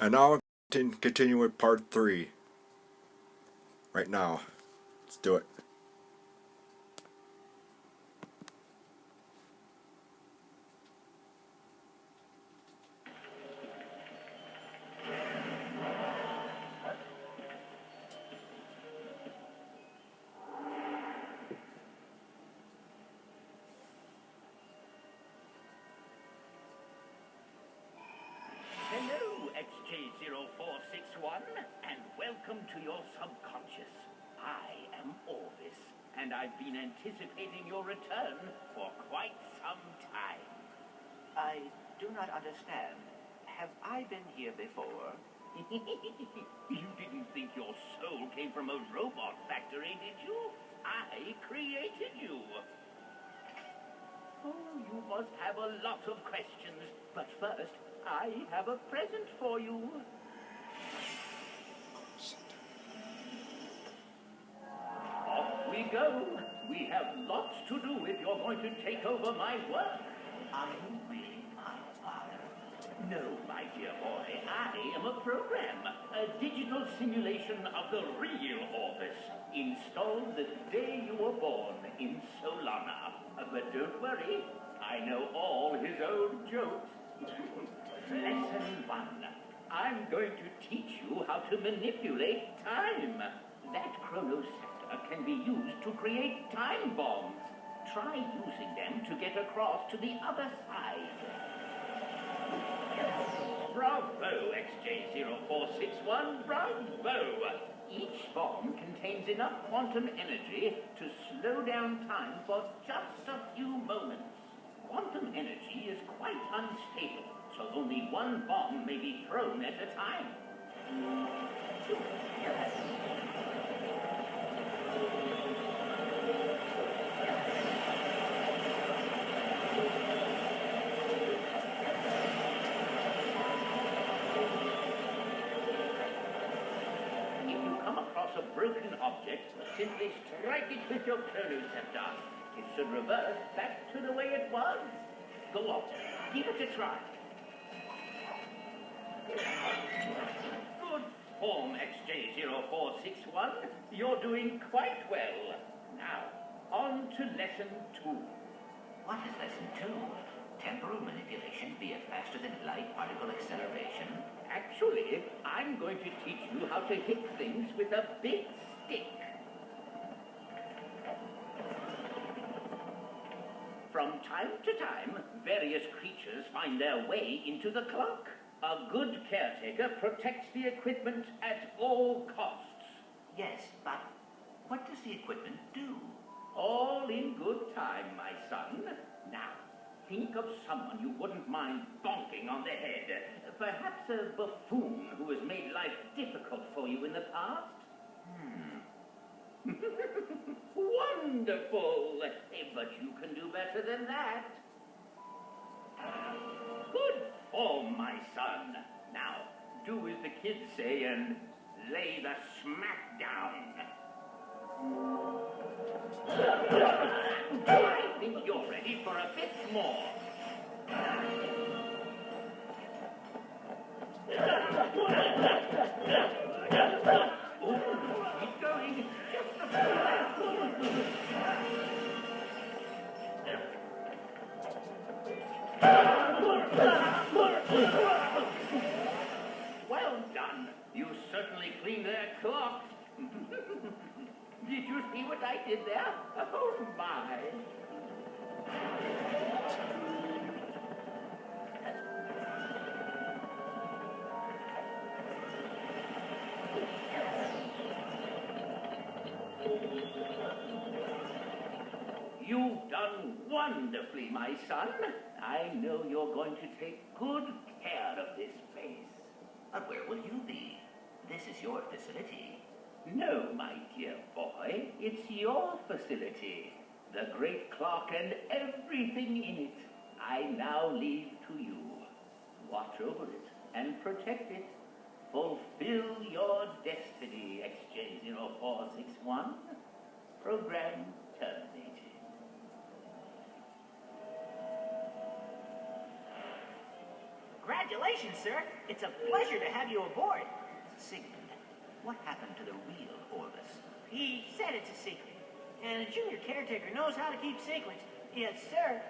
And now continue with part 3. Right now. Let's do it. Hello, XJ0461, and welcome to your subconscious. I am Orvis, and I've been anticipating your return for quite some time. I do not understand. Have I been here before? You didn't think your soul came from a robot factory, did you? I created you. Oh, you must have a lot of questions, but first, I have a present for you. Off we go. We have lots to do if you're going to take over my work. Are you really my father? No, my dear boy, I am a program, a digital simulation of the real Orvis, installed the day you were born in Solana. But don't worry, I know all his old jokes. Lesson 1. I'm going to teach you how to manipulate time. That chronosector can be used to create time bombs. Try using them to get across to the other side. Bravo, XJ0461, bravo! Each bomb contains enough quantum energy to slow down time for just a few moments. Quantum energy is quite unstable, so only one bomb may be thrown at a time. A broken object, simply strike it with your chronosector. It should reverse back to the way it was. Go on, give it a try. Good form, XJ0461. You're doing quite well. Now, on to lesson 2. What is lesson 2? Temporal manipulation via faster than light particle acceleration? Actually, I'm going to teach you how to hit things with a big stick. From time to time, various creatures find their way into the clock. A good caretaker protects the equipment at all costs. Yes, but what does the equipment do? All in good time, my son. Now, think of someone you wouldn't mind bonking on the head. Perhaps a buffoon who has made life difficult for you in the past? Wonderful! But you can do better than that. Good form, my son. Now, do as the kids say and lay the smack down. I think you're ready for a bit more. Keep going. Just a Well done. You certainly cleaned their clocks. Did you see what I did there? Oh, my. You've done wonderfully, my son. I know you're going to take good care of this place. But where will you be? This is your facility. No, my dear boy, it's your facility. The great clock and everything in it, I now leave to you. Watch over it and protect it. Fulfill your destiny, XJ0461. Program terminated. Graduate! Congratulations, sir. It's a pleasure to have you aboard. Sigmund, what happened to the real Orbis? He said it's a secret. And a junior caretaker knows how to keep secrets. Yes, sir.